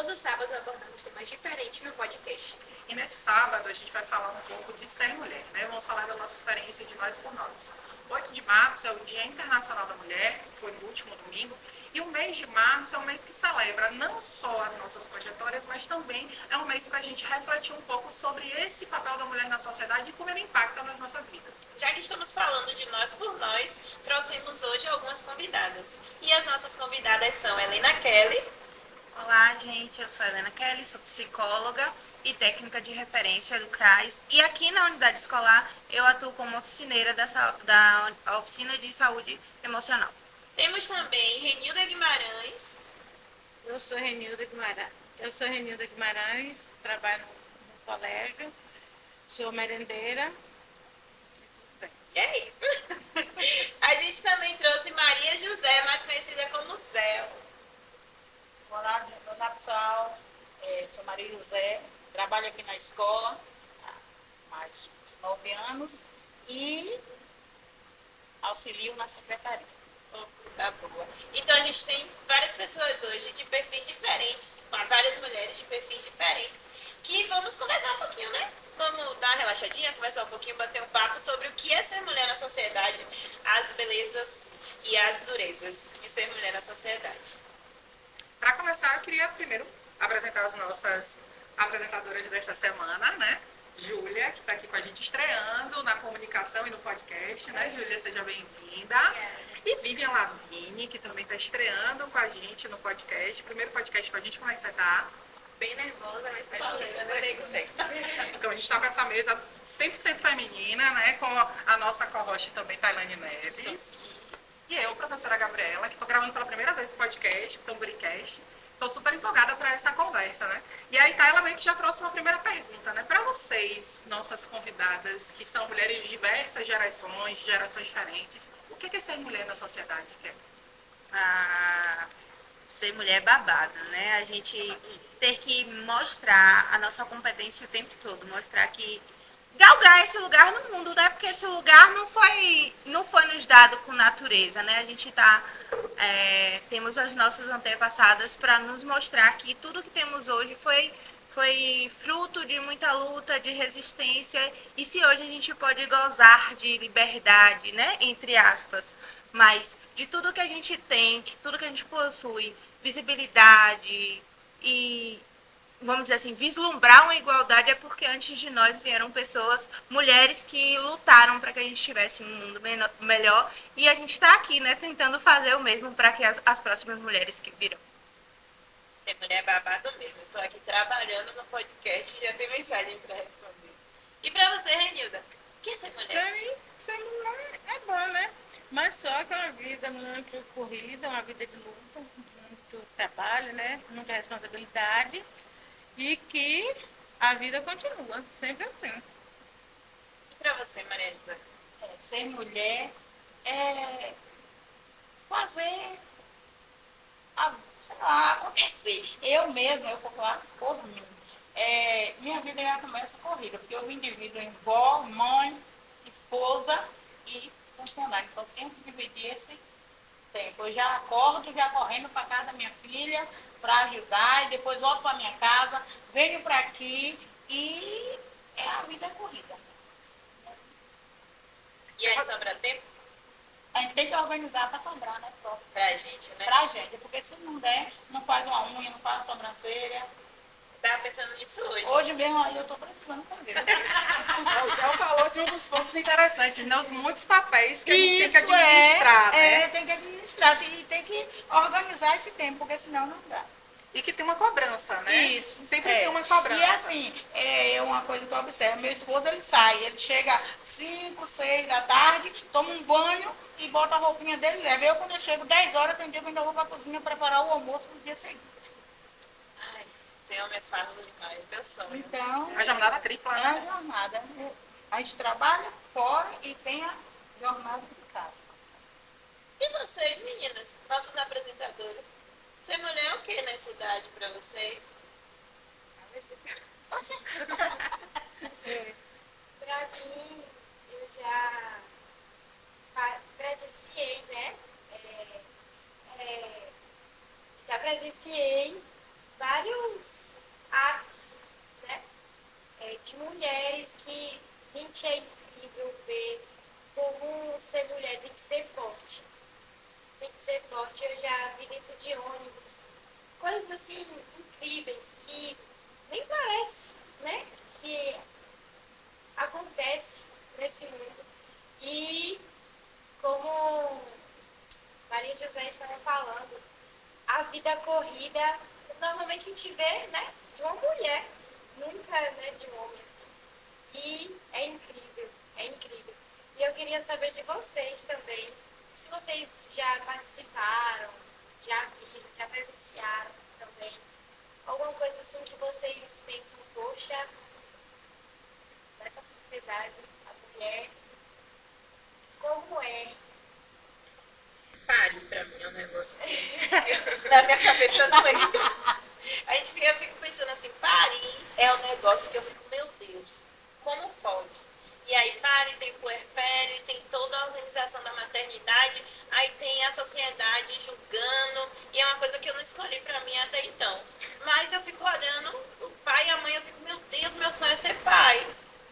todo sábado abordamos temas diferentes no podcast. E nesse sábado a gente vai falar um pouco de ser mulher, né? Vamos falar da nossa experiência de nós por nós. 8 de março é o Dia Internacional da Mulher, que foi no último domingo, e o mês de março é um mês que celebra não só as nossas trajetórias, mas também é um mês para a gente refletir um pouco sobre esse papel da mulher na sociedade e como ele impacta nas nossas vidas. Já que estamos falando de nós por nós, trouxemos hoje algumas convidadas. E as nossas convidadas são Helena Kelly. Olá, gente, eu sou a Helena Kelly, sou psicóloga e técnica de referência do CRAS. E aqui na unidade escolar eu atuo como oficineira da Oficina de Saúde Emocional. Temos também Renilda Guimarães. Eu sou Renilda Guimarães, trabalho no colégio, sou merendeira. E é isso. A gente também trouxe Maria José, mais conhecida como Zé. Olá, pessoal, sou Maria José, trabalho aqui na escola há mais de 9 anos e auxilio na secretaria. Tá boa. Então a gente tem várias pessoas hoje de perfis diferentes, várias mulheres de perfis diferentes, que vamos conversar um pouquinho, né? Vamos dar uma relaxadinha, conversar um pouquinho, bater um papo sobre o que é ser mulher na sociedade, as belezas e as durezas de ser mulher na sociedade. Para começar, eu queria primeiro apresentar as nossas apresentadoras dessa semana, né? Júlia, que está aqui com a gente estreando na comunicação e no podcast, né? Júlia, seja bem-vinda. E Vivian Lavigne, que também está estreando com a gente no podcast. Primeiro podcast com a gente, como é que você está? Bem nervosa, mas Adorei você. Então, a gente está com essa mesa 100% feminina, né? Com a nossa co-host também, Tailane Neves. E eu, professora Gabriela, que estou gravando pela primeira vez o podcast, o Tamboricast. Estou super empolgada para essa conversa, né? E aí, Taila meio que já trouxe uma primeira pergunta, né? Para vocês, nossas convidadas, que são mulheres de diversas gerações diferentes, o que é ser mulher na sociedade? Ser mulher é babado, né? A gente ter que mostrar a nossa competência o tempo todo, mostrar que galgar esse lugar no mundo, né? Porque esse lugar não foi nos dado com natureza, né? A gente temos as nossas antepassadas para nos mostrar que tudo que temos hoje foi fruto de muita luta, de resistência. E se hoje a gente pode gozar de liberdade, né? Entre aspas, mas de tudo que a gente tem, tudo que a gente possui, visibilidade e, vamos dizer assim, vislumbrar uma igualdade é porque antes de nós vieram pessoas, mulheres que lutaram para que a gente tivesse um mundo melhor e a gente está aqui, né, tentando fazer o mesmo para que as próximas mulheres que virão. Ser mulher babado mesmo. Estou aqui trabalhando no podcast e já tem mensagem para responder. E para você, Renilda, o que é ser mulher? Para mim, ser mulher é bom, né? Mas só que é uma vida muito corrida, uma vida de luta, muito trabalho, né? Muita responsabilidade. E que a vida continua, sempre assim. E para você, Maria José? Ser mulher é fazer, sei lá, acontecer. Eu mesma, eu vou falar por mim. Minha vida já começa corrida, porque eu me divido em vó, mãe, esposa e funcionário. Então, eu tenho que dividir esse tempo. Eu já acordo, já correndo para casa da minha filha, para ajudar, e depois volto para minha casa, venho para aqui e a vida é corrida. E aí sobra tempo A gente tem que organizar para sobrar, né? pra gente, né? Pra gente, porque se não der, não faz uma unha, não faz uma sobrancelha. Tava pensando nisso hoje. Hoje mesmo aí eu tô precisando fazer. O Zé falou de um dos pontos interessantes, né? Os muitos papéis que a gente tem que Isso administrar, né? tem que administrar e tem que organizar esse tempo, porque senão não dá. E que tem uma cobrança, né? Isso. Sempre tem uma cobrança. E assim, uma coisa que eu observo, meu esposo ele sai, ele chega 5, 6 da tarde, toma um banho e bota a roupinha dele e leva. Eu quando eu chego 10 horas, tem dia que eu ainda vou para a cozinha preparar o almoço no dia seguinte. Ai, ser homem é fácil demais, meu sonho. Então, A jornada tripla, é a né? jornada. A gente trabalha fora e tem a jornada de casa. E vocês, meninas, nossas apresentadoras? Ser mulher é o que nessa idade pra vocês? Poxa, Pra mim, eu já presenciei, né? Já presenciei vários atos, né? De mulheres que, gente, é incrível ver como ser mulher tem que ser forte. Tem que ser forte. Eu já vi dentro de ônibus coisas assim incríveis que nem parece, né? Que acontece nesse mundo. E como Maria José estava falando, a vida corrida, normalmente a gente vê, né, de uma mulher, nunca, né, de um homem assim. E é incrível, é incrível. E eu queria saber de vocês também, se vocês já participaram, já viram, já presenciaram também, alguma coisa assim que vocês pensam, poxa, nessa sociedade, a mulher, como é? Parir pra mim é um negócio que na minha cabeça não entra. Eu fico pensando assim, parir é um negócio que eu fico, meu Deus, como pode? E aí pare, tem puerpério, tem toda a organização da maternidade, aí tem a sociedade julgando, e é uma coisa que eu não escolhi pra mim até então. Mas eu fico olhando o pai e a mãe, eu fico, meu Deus, meu sonho é ser pai.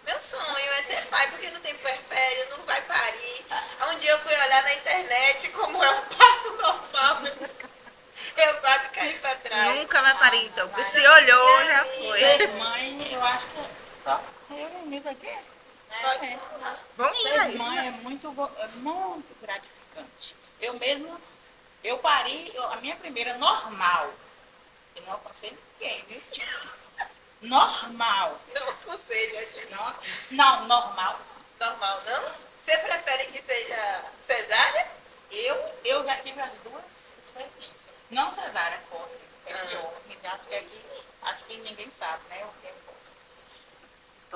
Meu sonho é ser pai, porque não tem puerpério, não vai parir. Um dia eu fui olhar na internet como é um parto normal. Eu quase caí pra trás. Nunca vai parir, então. Porque se olhou, já foi. Ser mãe, eu acho que. Ó, eu amigo aqui. Pode É. falar. Vamos ir Ser aí. mãe é muito gratificante. Eu mesma, eu pari, a minha primeira normal. Eu não aconselho ninguém, viu? Normal. Não aconselho a gente. Não, normal. Normal, não? Você prefere que seja cesárea? Eu já tive as duas experiências. Não cesárea, força, que é pior. Acho que ninguém sabe, né? O que é força.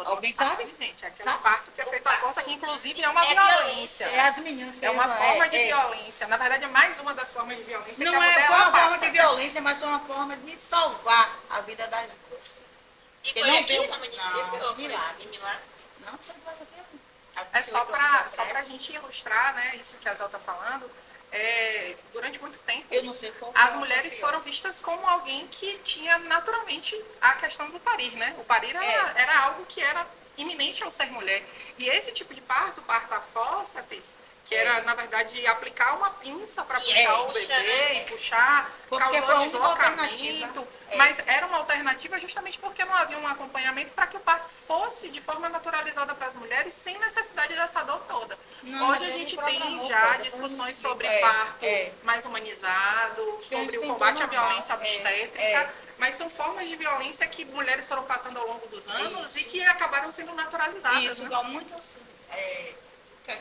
Alguém sabe? Gente, aquele Sabe? parto que é feito à força, que inclusive é uma É violência. É as meninas que É uma falam, forma de violência. Na verdade, é mais uma das formas de violência Não que a mulher foi uma passa. forma de violência, mas foi uma forma de salvar a vida das duas. E Porque foi não aqui deu- no município? não, Ou foi Milagres. em Milagres? Não, você faz aqui. É só pra gente ilustrar, né, isso que a Zé está falando. Durante muito tempo, Eu não sei qual. as mulheres foram vistas como alguém que tinha naturalmente a questão do parir, né? O parir era algo que era iminente ao ser mulher. E esse tipo de parto a fórceps, que era, na verdade, aplicar uma pinça para puxar o puxar, bebê e puxar, Porque foi a causou única alternativa. deslocamento. Mas era uma alternativa justamente porque não havia um acompanhamento para que o parto fosse de forma naturalizada para as mulheres, sem necessidade dessa dor toda. Não, Hoje a mas ele gente programou, tem já depois discussões me sobre explica. parto mais humanizado, sobre o tem combate à normal. violência obstétrica, mas são formas de violência que mulheres foram passando ao longo dos anos Isso. e que acabaram sendo naturalizadas. Isso, né? igual muito assim.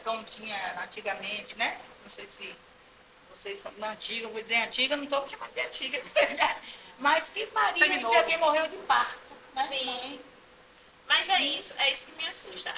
Como tinha antigamente, né? Não sei se vocês são antiga, eu vou dizer antiga, não estou chamando de antiga, mas que pariu, Seminovo. que assim morreu de parto. Né? Sim. Mas é isso que me assusta.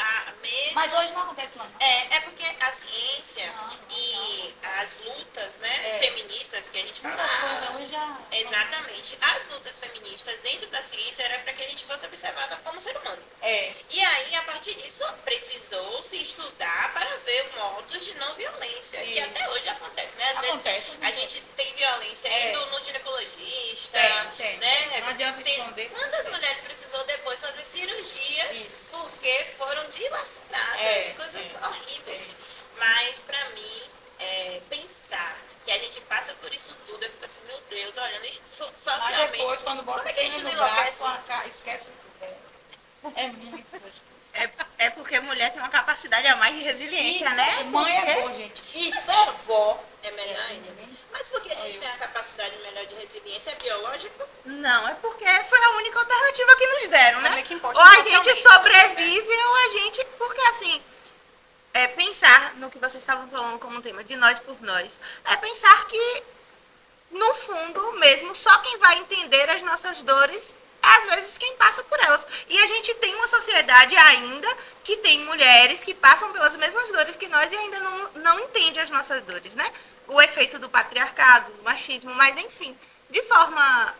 Mas hoje não acontece mais. Não. É porque a ciência e as lutas, né, feministas que a gente fala. Muitas coisas hoje já. Exatamente. As lutas feministas dentro da ciência era para que a gente fosse observada como ser humano. É. E aí, a partir disso, precisou se estudar para ver modos de não violência, que Isso. até hoje acontece, né? Às Acontece, vezes a gente tem violência indo no ginecologista, Tem. né? Não adianta esconder. Quantas mulheres precisou depois fazer cirurgias Isso. porque foram dilaceradas, coisas horríveis. Mas, para mim, pensar que a gente passa por isso tudo, eu fico assim, meu Deus, olhando isso Mas socialmente. depois, quando bota como é o que a gente filho não no enlouquece? braço, esquece tudo. É muito gostoso. É porque mulher tem uma capacidade a mais de resiliência, né? Mãe é Porque- bom, gente. E ser vó É melhor ainda. Mas porque a gente tem a capacidade melhor de resiliência biológica? Não, é porque foi a única alternativa que nos deram, né? meio que imposto Ou a gente socialmente, sobrevive ou a gente... Porque assim, pensar no que vocês estavam falando como tema de nós por nós, é pensar que, no fundo mesmo, só quem vai entender as nossas dores é às vezes quem passa por elas. E a gente tem uma sociedade ainda que tem mulheres que passam pelas mesmas dores que nós e ainda não entende as nossas dores, né? O efeito do patriarcado, do machismo, mas enfim, de forma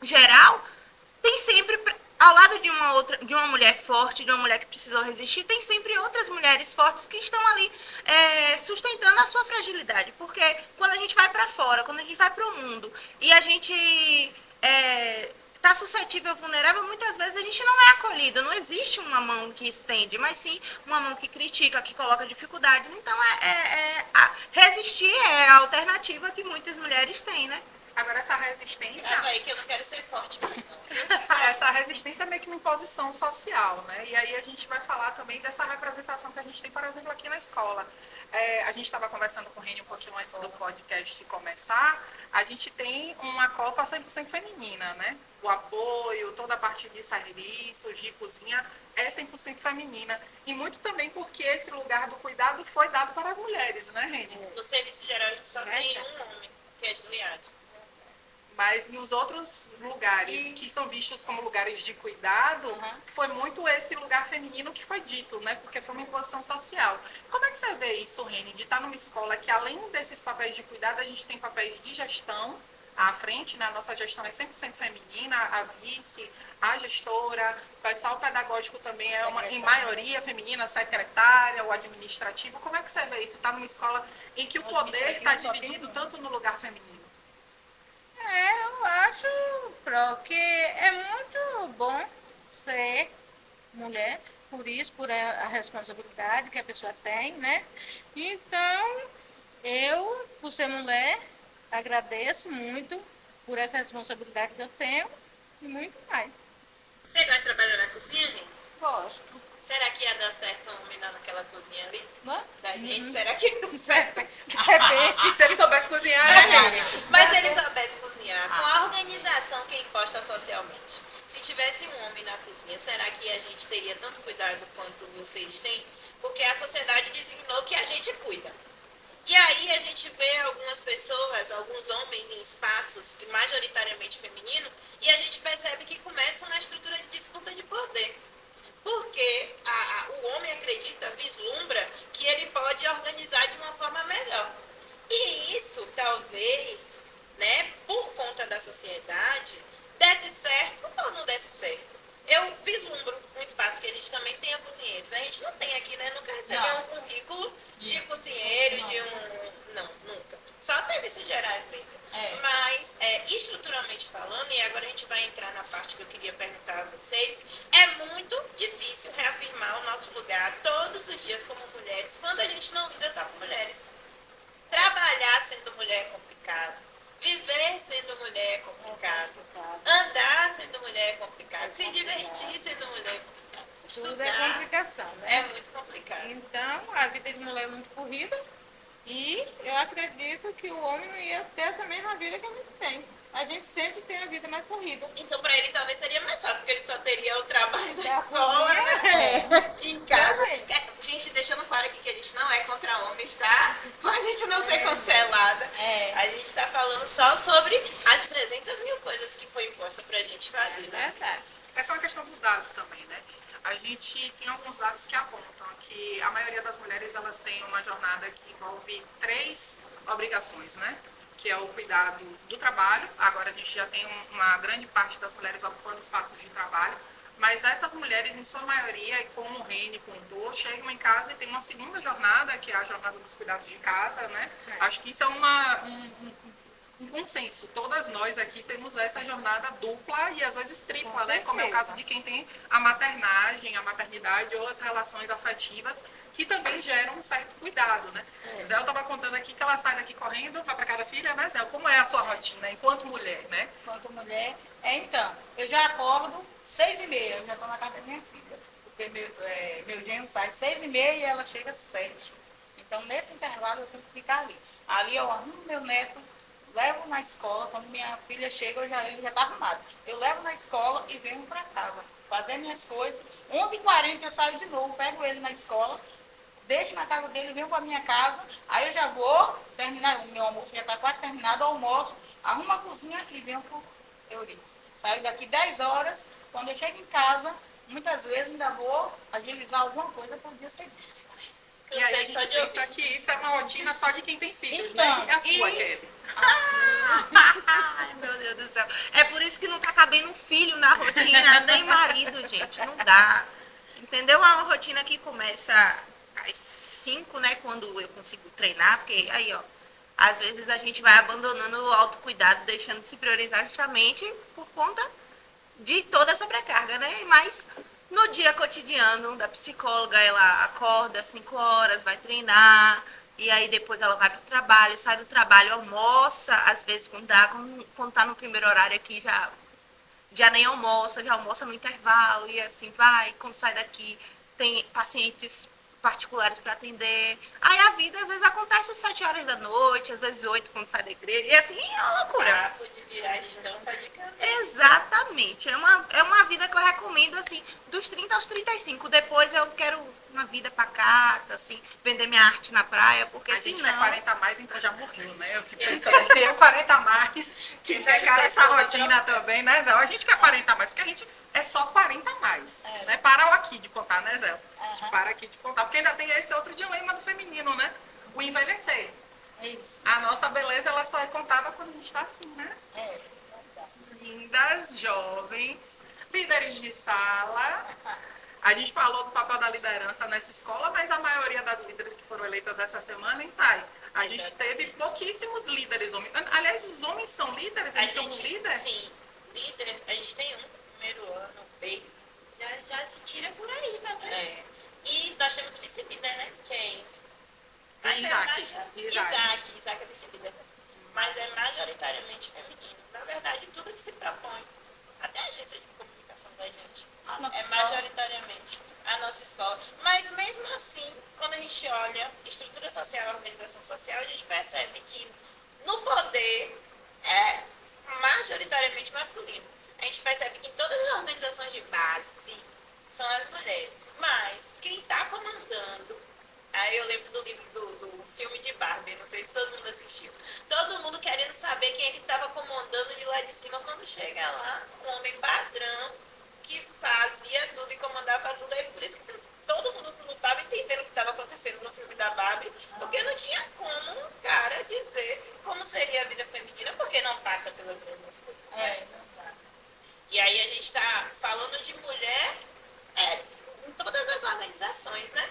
geral, tem sempre ao lado de uma mulher forte, de uma mulher que precisou resistir, tem sempre outras mulheres fortes que estão ali sustentando a sua fragilidade. Porque quando a gente vai para fora, quando a gente vai para o mundo e a gente está suscetível, vulnerável, muitas vezes a gente não é acolhido. Não existe uma mão que estende, mas sim uma mão que critica, que coloca dificuldades. Então, resistir é a alternativa que muitas mulheres têm, né? Agora, essa resistência... Grava aí que eu não quero ser forte mais, não. Essa resistência é meio que uma imposição social, né? E aí a gente vai falar também dessa representação que a gente tem, por exemplo, aqui na escola. A gente estava conversando com o Reni um pouquinho antes do podcast começar. A gente tem uma copa 100% feminina, né? O apoio, toda a parte de serviços, de cozinha, é 100% feminina. E muito também porque esse lugar do cuidado foi dado para as mulheres, né, Reni? No serviço geral, a gente só tem um homem, que é Juliade. Mas nos outros lugares que são vistos como lugares de cuidado, foi muito esse lugar feminino que foi dito, né? Porque foi uma imposição social. Como é que você vê isso, Reni, de estar numa escola que, além desses papéis de cuidado, a gente tem papéis de gestão à frente, né? A nossa gestão é 100% feminina, a vice, a gestora, o pessoal pedagógico também é em maioria feminina, a secretária, o administrativo. Como é que você vê isso? Está numa escola em que o poder está dividido tanto no lugar feminino? Eu acho, Pro, que é muito bom ser mulher, por isso, por a responsabilidade que a pessoa tem, né? Então, eu, por ser mulher, agradeço muito por essa responsabilidade que eu tenho e muito mais. Você gosta de trabalhar na cozinha, gente? Gosto. Será que ia dar certo um homem lá naquela cozinha ali? Né? Da gente? Será que ia dar certo? Se ele soubesse cozinhar, né, Reni? Mas se ele soubesse cozinhar, com a organização que é imposta socialmente. Se tivesse um homem na cozinha, será que a gente teria tanto cuidado quanto vocês têm? Porque a sociedade designou que a gente cuida. E aí a gente vê algumas pessoas, alguns homens em espaços majoritariamente femininos, e a gente percebe que começam na estrutura de disputa de poder. Porque o homem acredita, vislumbra que ele pode organizar de uma forma melhor. E isso, talvez, né, por conta da sociedade, desse certo ou não desse certo. Eu vislumbro um espaço que a gente também tenha cozinheiros. A gente não tem aqui, né? Nunca recebeu um currículo de cozinheiro, de um... Não, nunca. Só serviços gerais mesmo. Mas, estruturalmente falando, e agora a gente vai entrar na parte que eu queria perguntar a vocês, é muito difícil reafirmar o nosso lugar todos os dias como mulheres, quando a gente não lida só com mulheres. Trabalhar sendo mulher é complicado. Viver sendo mulher é complicado. Andar sendo mulher é complicado. Se divertir sendo mulher é complicado. Tudo é Estudar complicação, né? é muito complicado. Então, a vida de mulher é muito corrida e eu acredito que o homem não ia ter essa mesma vida que a gente tem. A gente sempre tem a vida mais corrida. Então, para ele, talvez seria mais fácil, porque ele só teria o trabalho da Da escola, cozinha, né? Em casa. Também. Gente, deixando claro aqui que a gente não é contra homens, tá? Pra gente não ser cancelada. A gente tá falando só sobre as 300 mil coisas que foi imposta pra gente fazer, né? Verdade. Essa é uma questão dos dados também, né? A gente tem alguns dados que apontam que a maioria das mulheres, elas têm uma jornada que envolve 3 obrigações, né? Que é o cuidado do trabalho. Agora a gente já tem uma grande parte das mulheres ocupando espaços de trabalho, mas essas mulheres, em sua maioria, como o Reni contou, chegam em casa e tem uma segunda jornada, que é a jornada dos cuidados de casa, né? Acho que isso é um consenso. Todas nós aqui temos essa jornada dupla e às vezes tripla, né? Como é o caso de quem tem a maternagem, a maternidade ou as relações afetivas, que também geram um certo cuidado, né? Zé, eu estava contando aqui que ela sai daqui correndo, vai para casa da filha, né, Zé? Como é a sua rotina enquanto mulher, né? Enquanto mulher. Então, eu já acordo 6h30, eu já estou na casa da minha filha. Porque meu genro sai 6h30 e ela chega às 7. Então, nesse intervalo, eu tenho que ficar ali. Ali eu arrumo meu neto, levo na escola, quando minha filha chega, ele já está arrumado. Eu levo na escola e venho para casa, fazer minhas coisas. 11h40 eu saio de novo, pego ele na escola, deixo na casa dele, venho para minha casa, aí eu já vou terminar, o meu almoço já está quase terminado, almoço, arrumo a cozinha e venho para o Eurides. Saio daqui 10 horas, quando eu chego em casa, muitas vezes ainda vou agilizar alguma coisa para o dia seguinte. E aí a Cansei gente só de pensa ouvir. que isso é uma rotina só de quem tem filhos, Então, né? E a sua, Kelly? Ai, meu Deus do céu. É por isso que não tá cabendo um filho na rotina, nem marido, gente. Não dá. Entendeu? É uma rotina que começa às 5, né? Quando eu consigo treinar, porque aí, ó, às vezes a gente vai abandonando o autocuidado, deixando de se priorizar justamente por conta de toda essa sobrecarga, né? Mas no dia cotidiano da psicóloga, ela acorda às 5 horas, vai treinar, e aí depois ela vai pro trabalho, sai do trabalho, almoça, às vezes quando dá, quando tá no primeiro horário aqui, já nem almoça, já almoça no intervalo, e assim vai, quando sai daqui, tem pacientes particulares para atender. Aí a vida às vezes acontece às 7 horas da noite, às vezes 8 quando sai da igreja, e assim é uma loucura. Papo de virar estampa de cabelo. Exatamente. É uma vida que eu recomendo, assim, dos 30 aos 35. Depois eu quero uma vida pacata, assim, vender minha arte na praia, porque A gente senão... quer 40 a mais, então já morreu, né? Eu fico pensando, se eu 40 a mais, que pegar essa rotina também, né, Zé? A gente quer 40 a mais, porque a gente é só 40 a mais. Né? Para aqui de contar, né, Zé? A gente para aqui de contar, porque ainda tem esse outro dilema do feminino, né? O envelhecer. É isso. A nossa beleza, ela só é contada quando a gente tá assim, né? É, verdade. Lindas, jovens, líderes de sala. A gente falou do papel da liderança nessa escola, mas a maioria das líderes que foram eleitas essa semana em TAI. A gente teve pouquíssimos líderes homens. Aliás, os homens são líderes? A gente tem um líder? Sim, líder, a gente tem um no primeiro ano, B. Já se tira por aí, tá vendo? É. E nós temos o vice-líder, né? Que é isso. Isaac é vice-líder. Mas é majoritariamente feminino. Na verdade, tudo que se propõe, até a agência de comunicação da gente, é majoritariamente a nossa escola. Mas mesmo assim, quando a gente olha estrutura social e organização social, a gente percebe que no poder é majoritariamente masculino. A gente percebe que em todas as organizações de base são as mulheres. Mas quem está comandando, aí eu lembro do livro do filme de Barbie, não sei se todo mundo assistiu. Todo mundo querendo saber quem é que estava comandando de lá de cima, quando chega lá, um homem padrão que fazia tudo e comandava tudo. Aí por isso que todo mundo não estava entendendo o que estava acontecendo no filme da Barbie, porque não tinha como um cara dizer como seria a vida feminina, porque não passa pelas mesmas coisas. Né? Verdade. E aí a gente está falando de mulher em todas as organizações, né?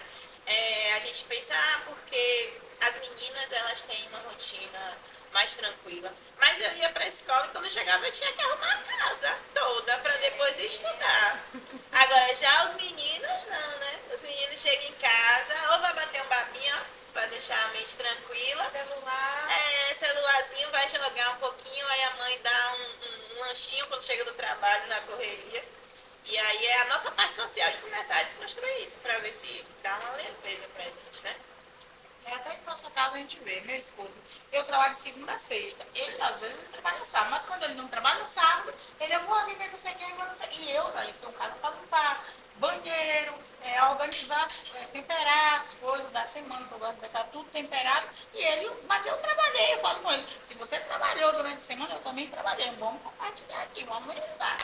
A gente pensa, porque as meninas elas têm uma rotina mais tranquila. Mas eu ia para a escola e quando eu chegava eu tinha que arrumar a casa toda para depois estudar. Agora já os meninos não, né? Os meninos chegam em casa, ou vai bater um babinho para deixar a mente tranquila. Celular. Celularzinho, vai jogar um pouquinho, aí a mãe dá um lanchinho quando chega do trabalho na correria. E aí é a nossa parte social de começar a desconstruir isso, para ver se dá uma leveza pra gente, né? É até em nossa casa a gente vê, meu esposo, eu trabalho de segunda a sexta. Ele às vezes não trabalha sábado, mas quando ele não trabalha sábado, ele eu vou ali ver não sei quem, não sei. E eu daí tenho casa para limpar, banheiro, organizar, temperar as coisas da semana, que eu gosto de deixar tudo temperado. E ele, mas eu trabalhei, eu falo com ele, se você trabalhou durante a semana, eu também trabalhei. Vamos compartilhar aqui, vamos ajudar.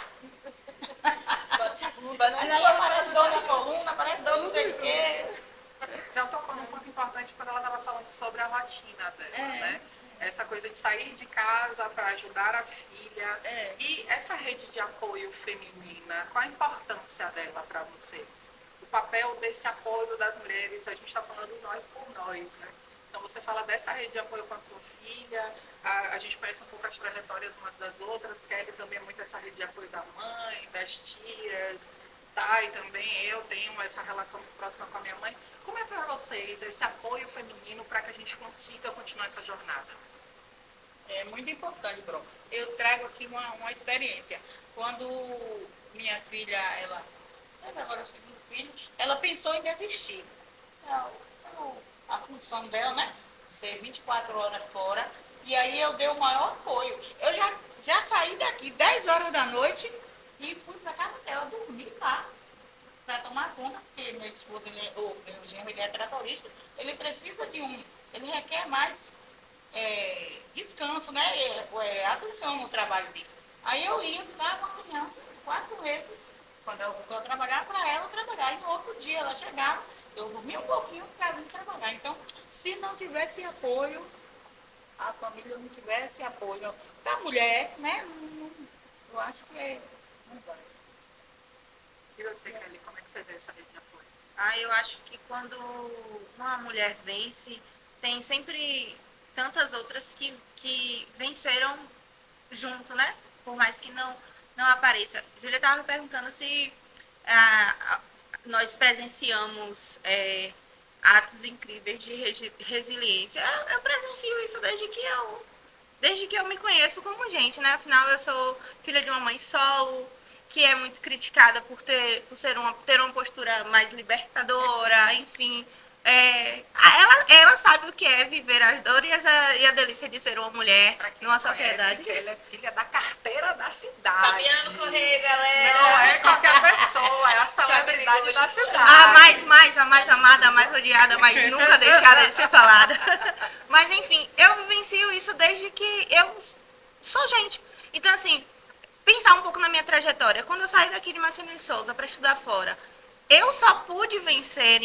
Mas aí aparece dor na coluna, aparece dor não sei o quê. Zé tocou num ponto importante quando ela estava falando sobre a rotina dela, né? Essa coisa de sair de casa para ajudar a filha. E essa rede de apoio feminina, qual a importância dela para vocês? O papel desse apoio das mulheres, a gente está falando nós por nós, né? Então você fala dessa rede de apoio com a sua filha, a gente conhece um pouco as trajetórias umas das outras, Kelly também é muito essa rede de apoio da mãe, das tias, e também eu tenho essa relação próxima com a minha mãe. Como é para vocês esse apoio feminino para que a gente consiga continuar essa jornada? É muito importante, Bruno. Eu trago aqui uma experiência. Quando minha filha, ela teve agora o segundo filho, ela pensou em desistir. A função dela, né? Ser 24 horas fora. E aí eu dei o maior apoio. Eu já saí daqui 10 horas da noite e fui para casa dela dormir lá. Para tomar conta, porque meu esposo, meu genro, ele é tratorista, ele precisa ele requer mais descanso, né? Atenção no trabalho dele. Aí eu ia ficar com a criança 4 meses, quando eu voltou a trabalhar, para ela trabalhar. E no outro dia ela chegava eu dormia um pouquinho para vir trabalhar. Então, se não tivesse apoio, a família não tivesse apoio da mulher, né? Eu acho que não vai. E você, Kelly, como é que você vê essa rede de apoio? Eu acho que quando uma mulher vence, tem sempre tantas outras que venceram junto, né? Por mais que não apareça. Júlia estava perguntando se nós presenciamos atos incríveis de resiliência. Eu presencio isso desde que eu me conheço como gente, né? Afinal, eu sou filha de uma mãe solo, que é muito criticada ter uma postura mais libertadora, enfim. Ela sabe o que é viver as dores e a delícia de ser uma mulher Pra quem numa não conhece, sociedade. Kelly é filha da carteira da cidade. Fabiano Correia, galera. Não é qualquer pessoa, é a celebridade da cidade. A mais amada, a mais odiada, mas nunca deixada de ser falada. Mas enfim, eu vivencio isso desde que eu sou gente. Então, assim, pensar um pouco na minha trajetória. Quando eu saí daqui de Marcelino de Souza para estudar fora, eu só pude vencer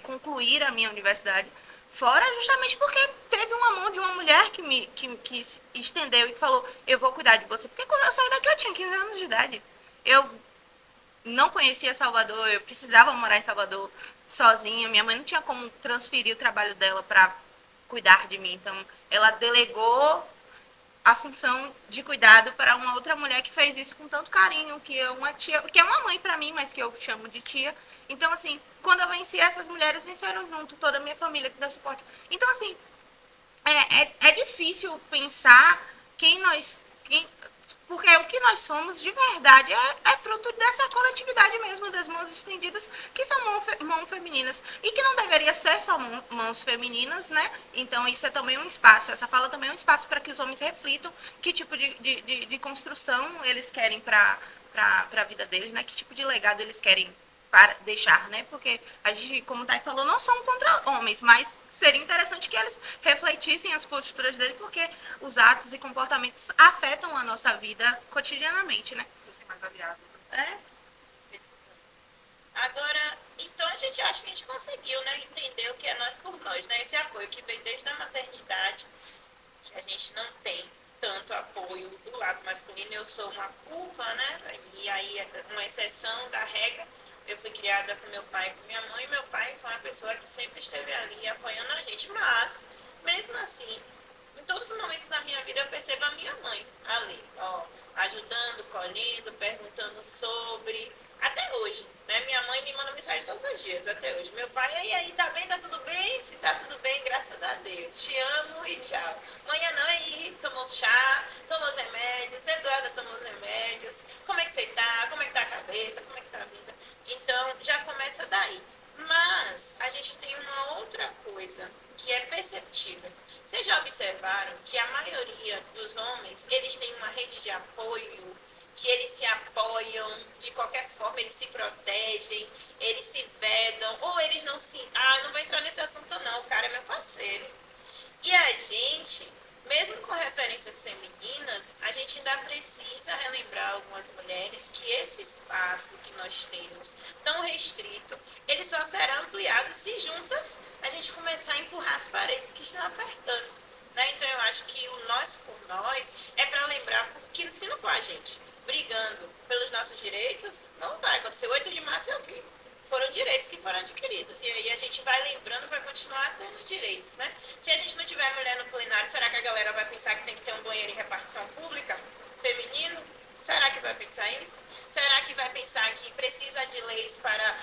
concluir a minha universidade fora justamente porque teve uma mão de uma mulher que estendeu e que falou, eu vou cuidar de você. Porque quando eu saí daqui eu tinha 15 anos de idade. Eu não conhecia Salvador, eu precisava morar em Salvador sozinha. Minha mãe não tinha como transferir o trabalho dela para cuidar de mim. Então, ela delegou a função de cuidado para uma outra mulher que fez isso com tanto carinho, que é uma tia, que é uma mãe para mim, mas que eu chamo de tia. Então, assim, quando eu venci, essas mulheres venceram junto, toda a minha família que dá suporte. Então, assim, é difícil pensar porque o que nós somos de verdade é fruto dessa coletividade mesmo, das mãos estendidas, que são mãos femininas. E que não deveria ser só mãos femininas, né? Então, isso é também um espaço. Essa fala também é um espaço para que os homens reflitam que tipo de construção eles querem para a vida deles, né? Que tipo de legado eles querem para deixar, né? Porque a gente, como o Thay falou, não são contra homens, mas seria interessante que eles refletissem as posturas deles, porque os atos e comportamentos afetam a nossa vida cotidianamente, né? Fossem mais aliados. Agora, então a gente acha que a gente conseguiu, né, entender o que é nós por nós, né? Esse apoio que vem desde a maternidade, que a gente não tem tanto apoio do lado masculino. Eu sou uma curva, né? E aí é uma exceção da regra. Eu fui criada com meu pai e com minha mãe. Meu pai foi uma pessoa que sempre esteve ali apoiando a gente. Mas, mesmo assim, em todos os momentos da minha vida eu percebo a minha mãe ali, ó, ajudando, colhendo, perguntando sobre. Até hoje, né? Minha mãe me manda mensagem todos os dias, até hoje. Meu pai, e aí, tá bem? Tá tudo bem? Se tá tudo bem, graças a Deus. Te amo e tchau. Manhã não, aí, tomou chá, tomou os remédios, Eduarda tomou os remédios. Como é que você tá? Como é que tá a cabeça? Como é que tá a vida? Então, já começa daí. Mas, a gente tem uma outra coisa que é perceptível. Vocês já observaram que a maioria dos homens, eles têm uma rede de apoio, que eles se apoiam de qualquer forma, eles se protegem, eles se vedam, ou eles não se... eu não vou entrar nesse assunto não, o cara é meu parceiro. E a gente, mesmo com referências femininas, a gente ainda precisa relembrar algumas mulheres que esse espaço que nós temos, tão restrito, ele só será ampliado se juntas a gente começar a empurrar as paredes que estão apertando. Né? Então eu acho que o nós por nós é para lembrar que se não for a gente brigando pelos nossos direitos, não vai acontecer. 8 de março é o quê? Foram direitos que foram adquiridos. E aí a gente vai lembrando, vai continuar tendo direitos, né? Se a gente não tiver mulher no plenário, será que a galera vai pensar que tem que ter um banheiro em repartição pública feminino? Será que vai pensar isso? Será que vai pensar que precisa de leis para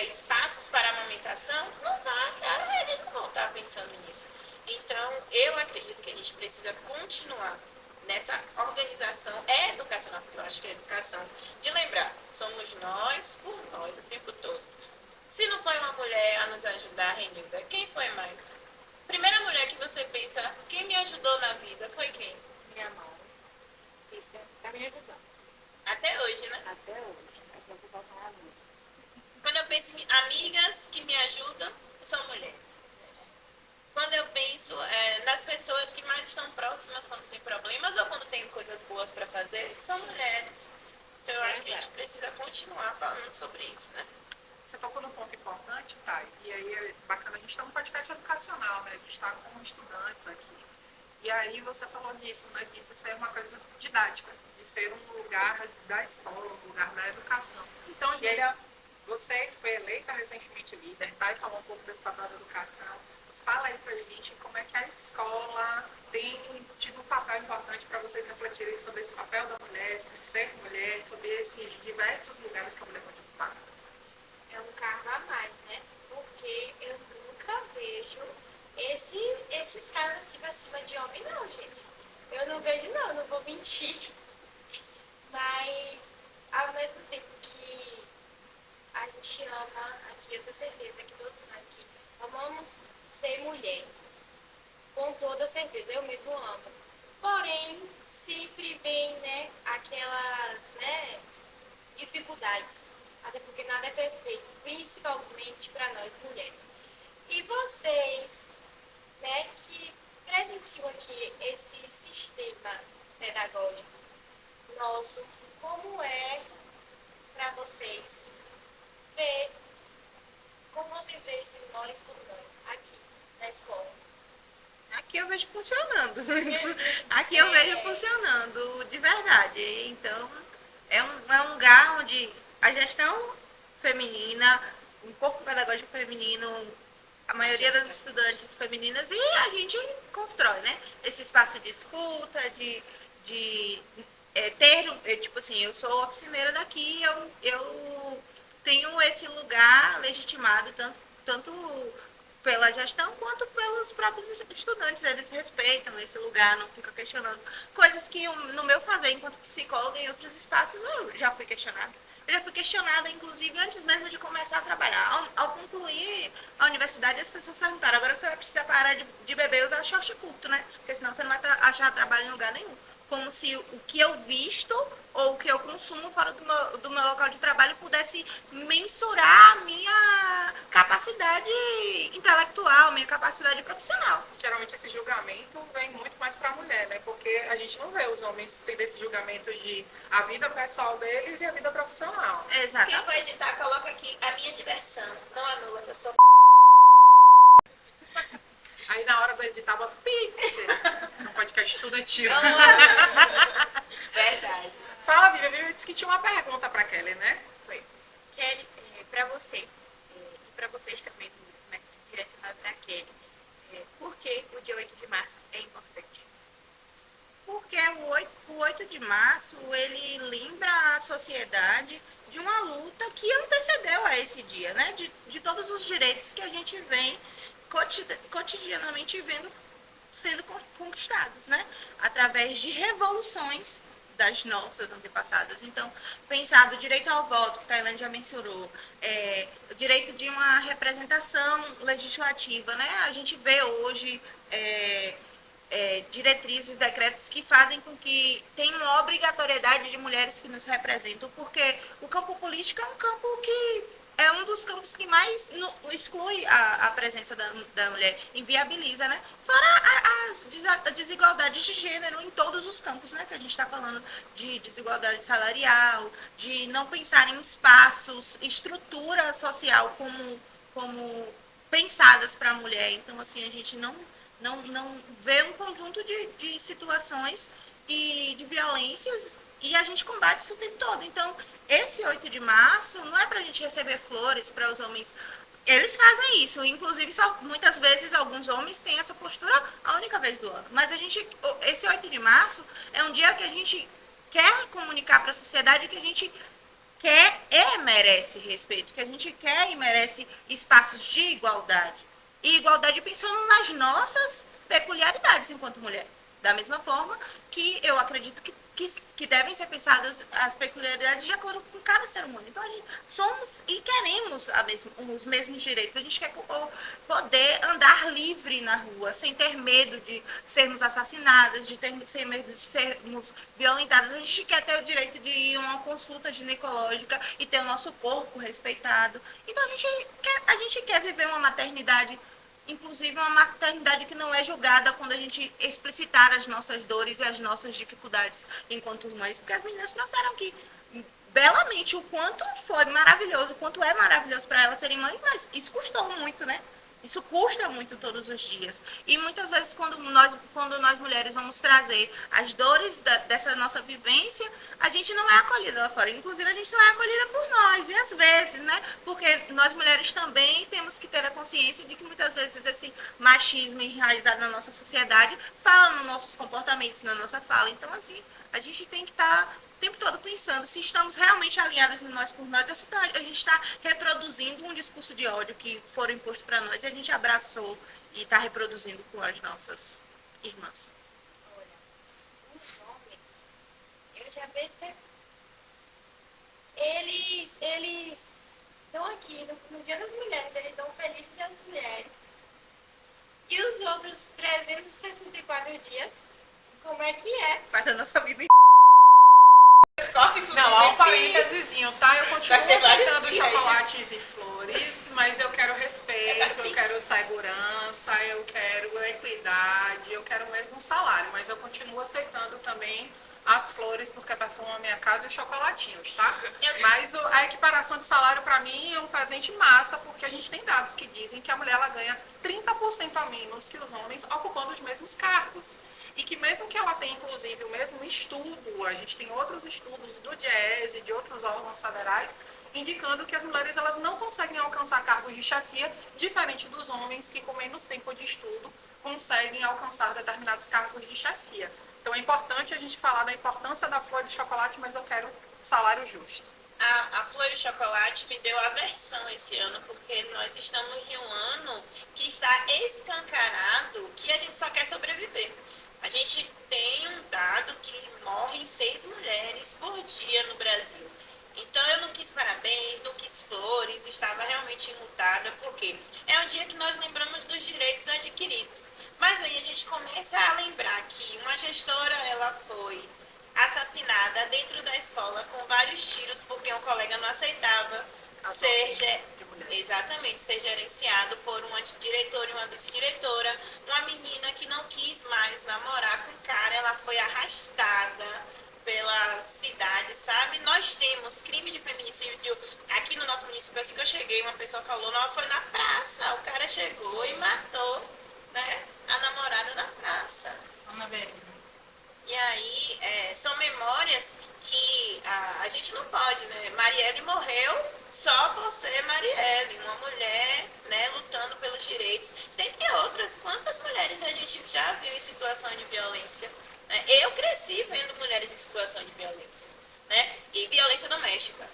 espaços para amamentação? Não vai, cara, eles não vão estar pensando nisso. Então, eu acredito que a gente precisa continuar nessa organização educacional, porque eu acho que é educação, de lembrar, somos nós por nós o tempo todo. Se não foi uma mulher a nos ajudar, Renilda, quem foi mais? Primeira mulher que você pensa, quem me ajudou na vida, foi quem? Minha mãe. Isso está me ajudando. Até hoje, né? Até hoje. É preocupação muito. Quando eu penso em amigas que me ajudam, são mulheres. Quando eu penso nas pessoas que mais estão próximas quando tem problemas ou quando tem coisas boas para fazer, são mulheres. Então eu acho que a gente precisa continuar falando sobre isso, né? você tocou num ponto importante, Thay, e aí é bacana, a gente está num podcast educacional, né? A gente está com estudantes aqui. E aí você falou disso, né? Que isso é uma coisa didática, de ser um lugar da escola, um lugar da educação. Então, Júlia, você que foi eleita recentemente líder, tá? E falou um pouco desse papel da educação. Fala aí pra gente como é que a escola tem tido um papel importante para vocês refletirem sobre esse papel da mulher, sobre ser mulher, sobre esses diversos lugares que a mulher pode ocupar. É um cargo a mais, né? Porque eu nunca vejo esses caras assim pra cima de homem, não, gente. Eu não vejo, não vou mentir. Mas, ao mesmo tempo que a gente ama aqui, eu tenho certeza que todos nós aqui amamos ser mulheres. Com toda certeza, eu mesmo amo. Porém, sempre vem, né, aquelas, né, dificuldades. Até porque nada é perfeito, principalmente para nós mulheres. E vocês, né, que presenciam aqui esse sistema pedagógico nosso, como é para vocês ver, como vocês veem esse nós por nós aqui na escola? Aqui eu vejo funcionando. Aqui eu vejo funcionando de verdade. Então, é um lugar onde a gestão feminina, o corpo pedagógico feminino, a maioria das estudantes femininas, e a gente constrói, né? Esse espaço de escuta, tipo assim, eu sou oficineira daqui, eu tenho esse lugar legitimado, tanto pela gestão quanto pelos próprios estudantes. Eles respeitam esse lugar, não ficam questionando coisas que no meu fazer enquanto psicóloga em outros espaços eu já fui questionada. Eu já fui questionada, inclusive, antes mesmo de começar a trabalhar. Ao concluir a universidade, as pessoas perguntaram: agora você vai precisar parar de beber e usar short curto, né? Porque senão você não vai achar trabalho em lugar nenhum. Como se o que eu visto ou o que eu consumo fora do meu local de trabalho pudesse mensurar a minha capacidade intelectual, minha capacidade profissional. Geralmente esse julgamento vem muito mais para a mulher, né? Porque a gente não vê os homens tendo esse julgamento de a vida pessoal deles e a vida profissional. Exatamente. Quem for editar, coloca aqui a minha diversão. Não anula, que eu sou Aí na hora do editar, bota pi. No podcast estudantil. verdade. Fala, Vivian. Vivian disse que tinha uma pergunta para Kelly, né? Foi. Kelly, para você, e para vocês também, mas direcionado para Kelly, por que o dia 8 de março é importante? Porque o 8 de março, ele lembra a sociedade de uma luta que antecedeu a esse dia, né? De todos os direitos que a gente vem cotidianamente vendo sendo conquistados, né? Através de revoluções das nossas antepassadas. Então, pensar do direito ao voto, que Tailândia já mencionou, o direito de uma representação legislativa, né? A gente vê hoje diretrizes, decretos que fazem com que tenha uma obrigatoriedade de mulheres que nos representam, porque o campo político é um campo que é um dos campos que mais exclui a presença da mulher, inviabiliza, né? Fora as desigualdades de gênero em todos os campos, né? Que a gente está falando de desigualdade salarial, de não pensar em espaços, estrutura social como pensadas para a mulher. Então, assim, a gente não vê um conjunto de situações e de violências e a gente combate isso o tempo todo. Então, esse 8 de março não é para a gente receber flores para os homens. Eles fazem isso, inclusive muitas vezes alguns homens têm essa postura a única vez do ano. Mas esse 8 de março é um dia que a gente quer comunicar para a sociedade que a gente quer e merece respeito, que a gente quer e merece espaços de igualdade. E igualdade pensando nas nossas peculiaridades enquanto mulher. Da mesma forma que eu acredito que devem ser pensadas as peculiaridades de acordo com cada ser humano. Então, a gente somos e queremos os mesmos direitos. A gente quer poder andar livre na rua, sem ter medo de sermos assassinadas, sem medo de sermos violentadas. A gente quer ter o direito de ir a uma consulta ginecológica e ter o nosso corpo respeitado. Então, a gente quer viver uma maternidade inclusive uma maternidade que não é julgada quando a gente explicitar as nossas dores e as nossas dificuldades enquanto mães, porque as meninas trouxeram aqui belamente o quanto foi maravilhoso, o quanto é maravilhoso para elas serem mães, mas isso custou muito, né? Isso custa muito todos os dias. E muitas vezes, quando nós mulheres vamos trazer as dores dessa nossa vivência, a gente não é acolhida lá fora. Inclusive, a gente não é acolhida por nós. E às vezes, né? Porque nós mulheres também temos que ter a consciência de que muitas vezes esse machismo enraizado na nossa sociedade fala nos nossos comportamentos, na nossa fala. Então, assim, a gente tem que estar o tempo todo pensando se estamos realmente alinhadas no nós por nós, ou se a gente está reproduzindo um discurso de ódio que foram imposto para nós e a gente abraçou e está reproduzindo com as nossas irmãs. Olha, os homens, eu já percebi, eles estão aqui no Dia das Mulheres, eles dão Feliz Dia das Mulheres. E os outros 364 dias, como é que é? Faz a nossa vida Corta isso Não, no há um pipi. parênteses, tá? Eu continuo Vai ter vários aceitando dias aí, né? chocolates e flores, mas eu quero respeito, Eu quero eu pix. quero segurança, eu quero equidade, eu quero o mesmo salário, mas eu continuo aceitando também as flores, porque perfumam a minha casa e os chocolatinhos, tá? Mas a equiparação de salário para mim é um presente massa, porque a gente tem dados que dizem que a mulher ela ganha 30% a menos que os homens ocupando os mesmos cargos. E que mesmo que ela tenha, inclusive, o mesmo estudo, a gente tem outros estudos do DIEESE e de outros órgãos federais, indicando que as mulheres elas não conseguem alcançar cargos de chefia, diferente dos homens que com menos tempo de estudo conseguem alcançar determinados cargos de chefia. Então é importante a gente falar da importância da flor de chocolate, mas eu quero salário justo. A Flor de Chocolate me deu aversão esse ano, porque nós estamos em um ano que está escancarado que a gente só quer sobreviver. A gente tem um dado que morrem 6 mulheres por dia no Brasil. Então eu não quis parabéns, não quis flores, estava realmente enlutada, porque é um dia que nós lembramos dos direitos adquiridos. Mas aí a gente começa a lembrar que uma gestora ela foi assassinada dentro da escola com vários tiros porque um colega não aceitava ser gerenciado por uma diretora e uma vice-diretora. Uma menina que não quis mais namorar com o cara, ela foi arrastada pela cidade, sabe? Nós temos crime de feminicídio aqui no nosso município. Assim que eu cheguei, uma pessoa falou, não, foi na praça, o cara chegou e matou, né, a namorada na praça. Ana Verena. E aí, são memórias que a gente não pode, né? Marielle morreu só por ser Marielle, uma mulher, né, lutando pelos direitos. Dentre outras, quantas mulheres a gente já viu em situação de violência? Né? Eu cresci vendo mulheres em situação de violência, né? E violência doméstica,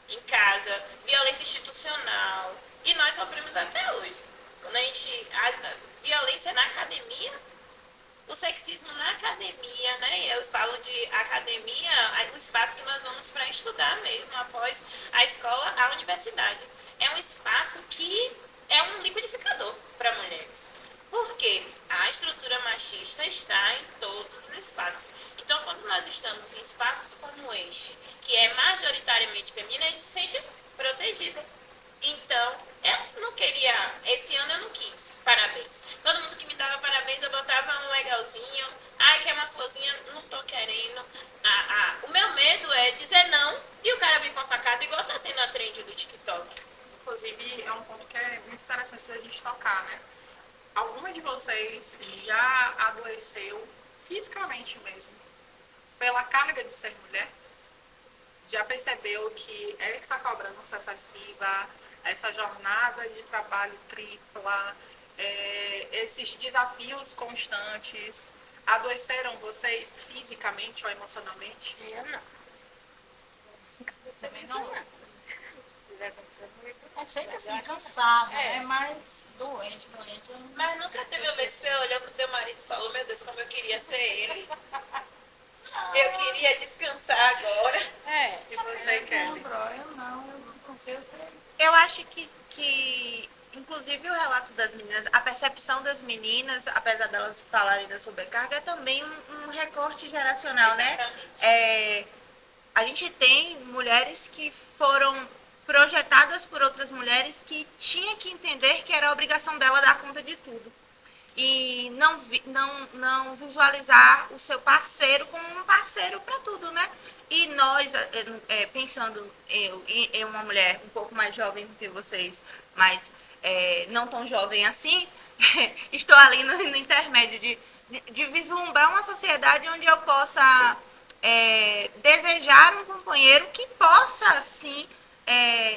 em casa, violência institucional. E nós sofremos até hoje. Quando violência na academia, o sexismo na academia, né? Eu falo de academia, o espaço que nós vamos para estudar mesmo, após a escola, a universidade. É um espaço que é um liquidificador para mulheres. Porque a estrutura machista está em todos os espaços. Então, quando nós estamos em espaços como este, que é majoritariamente feminino, a gente se sente protegida. Então, eu não queria, esse ano eu não quis parabéns. Todo mundo que me dava parabéns, eu botava um legalzinho. Ai, quer uma florzinha? Não tô querendo. O meu medo é dizer não e o cara vir com a facada, igual tá tendo a trend do TikTok. Inclusive, é um ponto que é muito interessante da gente tocar, né? Alguma de vocês já adoeceu fisicamente mesmo pela carga de ser mulher? Já percebeu que essa cobrança excessiva, essa jornada de trabalho tripla, esses desafios constantes, adoeceram vocês fisicamente ou emocionalmente? Eu não. Também não. Vai acontecer muito. É sempre assim, cansada, né? Mas doente, eu não. Mas nunca teve uma vez que você olhou pro teu marido e falou, meu Deus, como eu queria ser ele. Eu queria descansar agora. E você, Kelly? Eu não sei, eu sei. Eu acho que inclusive o relato das meninas, a percepção das meninas, apesar delas falarem da sobrecarga, é também um recorte geracional, né? Exatamente. A gente tem mulheres que foram projetadas por outras mulheres que tinha que entender que era a obrigação dela dar conta de tudo. E não visualizar o seu parceiro como um parceiro para tudo, né? E nós, pensando em uma mulher um pouco mais jovem do que vocês, mas não tão jovem assim, estou ali no intermédio de vislumbrar uma sociedade onde eu possa desejar um companheiro que possa, assim,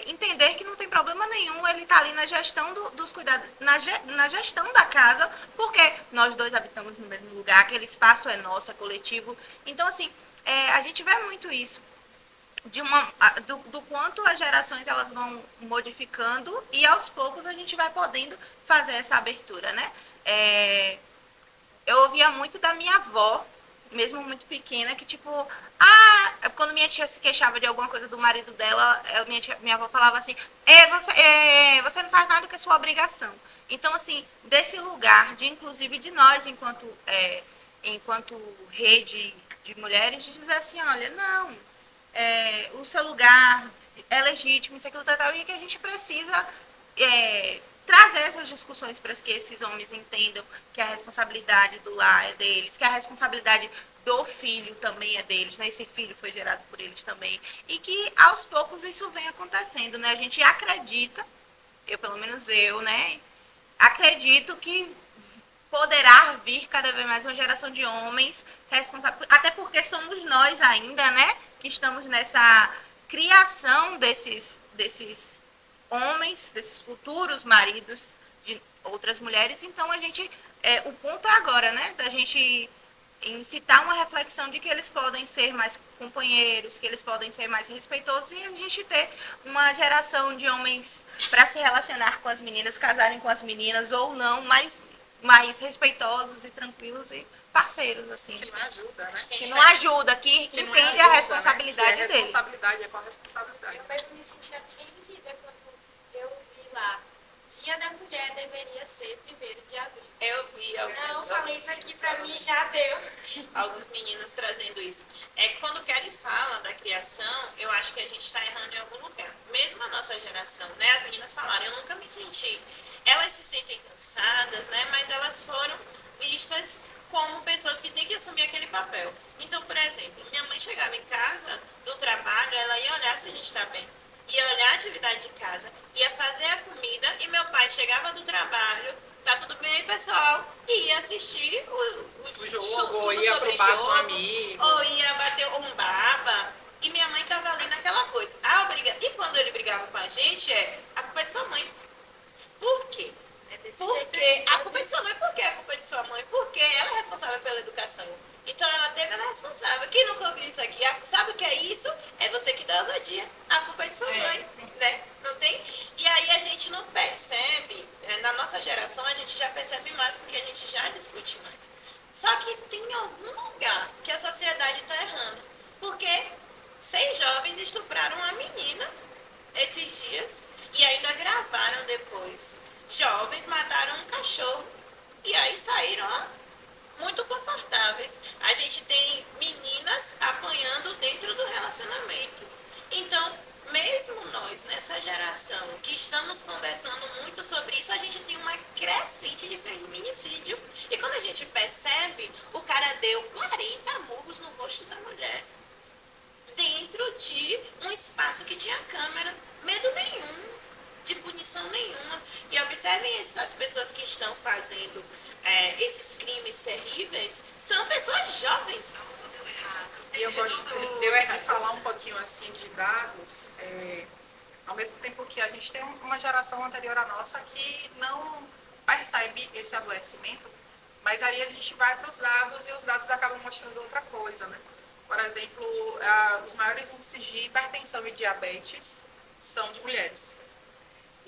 entender que não tem problema nenhum ele estar ali na gestão dos cuidados, na gestão da casa, porque nós dois habitamos no mesmo lugar, aquele espaço é nosso, é coletivo. Então, assim, a gente vê muito isso, do quanto as gerações elas vão modificando e aos poucos a gente vai podendo fazer essa abertura, né? Eu ouvia muito da minha avó, mesmo muito pequena, que tipo, quando minha tia se queixava de alguma coisa do marido dela, minha avó falava assim, você não faz nada que é sua obrigação. Então, assim, desse lugar, inclusive de nós, enquanto rede de mulheres, de dizer assim, olha, não, o seu lugar é legítimo, isso, aquilo, tal, e que a gente precisa trazer essas discussões para que esses homens entendam que a responsabilidade do lar é deles, que a responsabilidade do filho também é deles, né? Esse filho foi gerado por eles também. E que aos poucos isso vem acontecendo, né? A gente acredita, pelo menos eu, né? Acredito que poderá vir cada vez mais uma geração de homens responsáveis, até porque somos nós ainda, né? Que estamos nessa criação desses homens, desses futuros maridos de outras mulheres. Então a gente, o ponto é agora, né, da gente incitar uma reflexão de que eles podem ser mais companheiros, que eles podem ser mais respeitosos, e a gente ter uma geração de homens para se relacionar com as meninas, casarem com as meninas ou não, mas mais respeitosos e tranquilos e parceiros, assim. Que não ajuda, né? Que não ajuda, que entende a responsabilidade deles. deles. Responsabilidade é com a responsabilidade. Eu mesmo me senti atingida quando eu vi lá. Dia da Mulher deveria ser 1º de abril. Eu vi Não, falei isso aqui pra mim já deu. alguns meninos trazendo isso. Quando o Kelly fala da criação, eu acho que a gente está errando em algum lugar. Mesmo a nossa geração, né? As meninas falaram, eu nunca me senti. Elas se sentem cansadas, né? Mas elas foram vistas como pessoas que têm que assumir aquele papel. Então, por exemplo, minha mãe chegava em casa do trabalho, ela ia olhar se a gente está bem. Ia olhar a atividade de casa, ia fazer a comida, e meu pai chegava do trabalho, tá tudo bem, pessoal, e ia assistir o jogo, ou ia pro bar com um amigo, ou ia bater um baba, e minha mãe tava ali naquela coisa. E quando ele brigava com a gente, a culpa é de sua mãe. Por quê? Porque a culpa é de sua mãe. Por que a culpa é de sua mãe? Porque ela é responsável pela educação. Então ela é responsável. Quem nunca ouviu isso aqui, sabe o que é isso? É você que dá ousadia. A culpa é de sua mãe, né? Não tem? E aí a gente não percebe, na nossa geração a gente já percebe mais porque a gente já discute mais. Só que tem algum lugar que a sociedade está errando. Porque 6 jovens estupraram uma menina esses dias e ainda gravaram depois. Jovens mataram um cachorro e aí saíram muito confortáveis. A gente tem meninas apanhando dentro do relacionamento. Então, mesmo nós, nessa geração, que estamos conversando muito sobre isso, a gente tem uma crescente de feminicídio. E quando a gente percebe, o cara deu 40 murros no rosto da mulher. Dentro de um espaço que tinha câmera. Medo nenhum. De punição nenhuma. E observem as pessoas que estão fazendo esses crimes terríveis, são pessoas jovens. E eu gosto de falar um pouquinho assim de dados, ao mesmo tempo que a gente tem uma geração anterior à nossa que não percebe esse adoecimento, mas aí a gente vai para os dados e os dados acabam mostrando outra coisa, né? Por exemplo, os maiores índices de hipertensão e diabetes são de mulheres.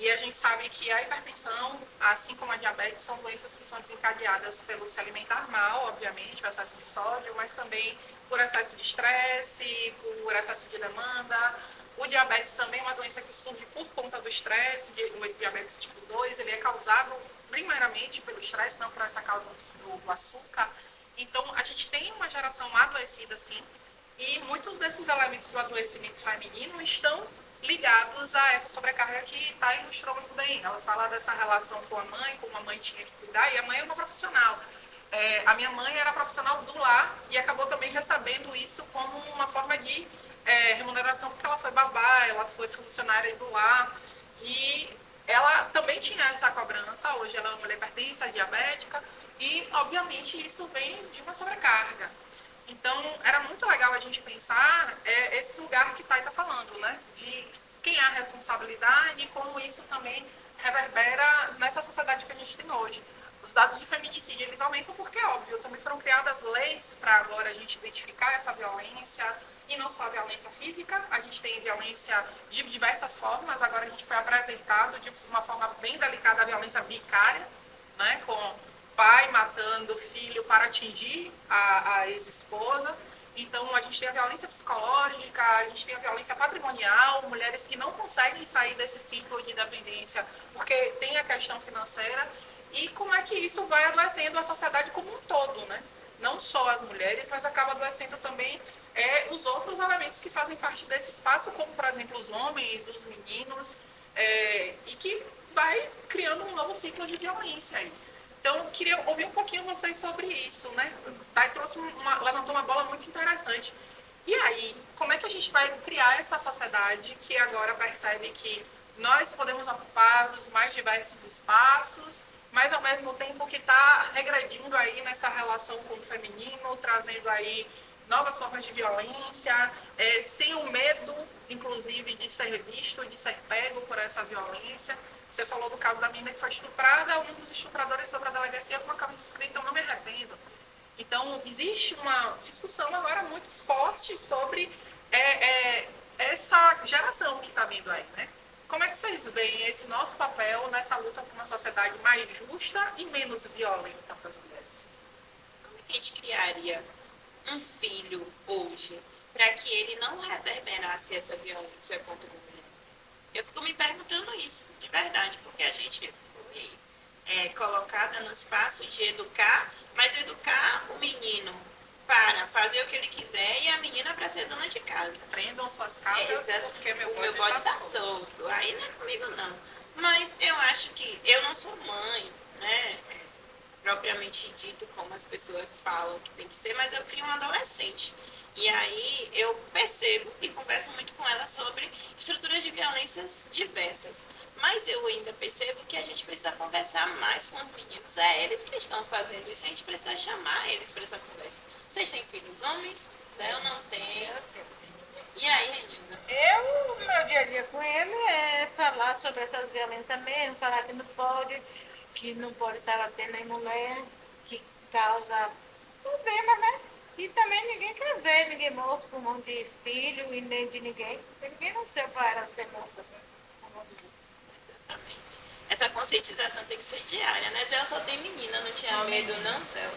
E a gente sabe que a hipertensão, assim como a diabetes, são doenças que são desencadeadas pelo se alimentar mal, obviamente, por excesso de sódio, mas também por excesso de estresse, por excesso de demanda. O diabetes também é uma doença que surge por conta do estresse. O diabetes tipo 2, ele é causado primeiramente pelo estresse, não por essa causa do açúcar. Então, a gente tem uma geração adoecida, sim, e muitos desses elementos do adoecimento feminino estão ligados a essa sobrecarga que Thay ilustrou muito bem. Ela fala dessa relação com a mãe, como a mãe tinha que cuidar, e a mãe é uma profissional. A minha mãe era profissional do lar e acabou também recebendo isso como uma forma de remuneração, porque ela foi babá, ela foi funcionária do lar, e ela também tinha essa cobrança. Hoje ela é uma mulher hipertensa, diabética, e obviamente isso vem de uma sobrecarga. Então, era muito legal a gente pensar esse lugar que Thay está falando, né? De quem é a responsabilidade e como isso também reverbera nessa sociedade que a gente tem hoje. Os dados de feminicídio, eles aumentam porque, óbvio, também foram criadas leis para agora a gente identificar essa violência, e não só a violência física, a gente tem violência de diversas formas. Agora a gente foi apresentado de uma forma bem delicada a violência vicária, né? Com pai matando o filho para atingir a ex-esposa. Então, a gente tem a violência psicológica, a gente tem a violência patrimonial, mulheres que não conseguem sair desse ciclo de dependência porque tem a questão financeira. E como é que isso vai adoecendo a sociedade como um todo, né? Não só as mulheres, mas acaba adoecendo também os outros elementos que fazem parte desse espaço, como, por exemplo, os homens, os meninos, e que vai criando um novo ciclo de violência aí. Então, eu queria ouvir um pouquinho vocês sobre isso, né? Thay levantou uma bola muito interessante. E aí, como é que a gente vai criar essa sociedade que agora percebe que nós podemos ocupar os mais diversos espaços, mas ao mesmo tempo que está regredindo aí nessa relação com o feminino, trazendo aí novas formas de violência, sem o medo, inclusive, de ser visto, de ser pego por essa violência. Você falou do caso da menina que foi estuprada, um dos estupradores sobre a delegacia com uma camisa escrita "eu não me arrependo". Então, existe uma discussão agora muito forte sobre essa geração que está vindo aí, né? Como é que vocês veem esse nosso papel nessa luta por uma sociedade mais justa e menos violenta para as mulheres? Como é que a gente criaria um filho hoje para que ele não reverberasse essa violência contra a mulher? Eu fico me perguntando isso, de verdade, porque a gente foi colocada no espaço de educar, mas educar o menino para fazer o que ele quiser e a menina para ser dona de casa. Prendam suas cabras, porque meu bode está tá solto. Aí não é comigo, não. Mas eu acho que eu não sou mãe, né? Propriamente dito, como as pessoas falam que tem que ser, mas eu crio um adolescente. E aí eu percebo e converso muito com ela sobre estruturas de violências diversas. Mas eu ainda percebo que a gente precisa conversar mais com os meninos. É eles que estão fazendo isso, a gente precisa chamar eles para essa conversa. Vocês têm filhos homens? Eu não tenho. E aí, Renilda? O meu dia a dia com ele é falar sobre essas violências mesmo, falar que não pode estar batendo em mulher, que causa problemas, né? E também ninguém quer ver ninguém morto com um monte de filho e nem de ninguém. Ninguém nasceu para ser morto. Exatamente. Essa conscientização tem que ser diária, né? Zé, eu só tenho menina, não tinha medo, não, Zé?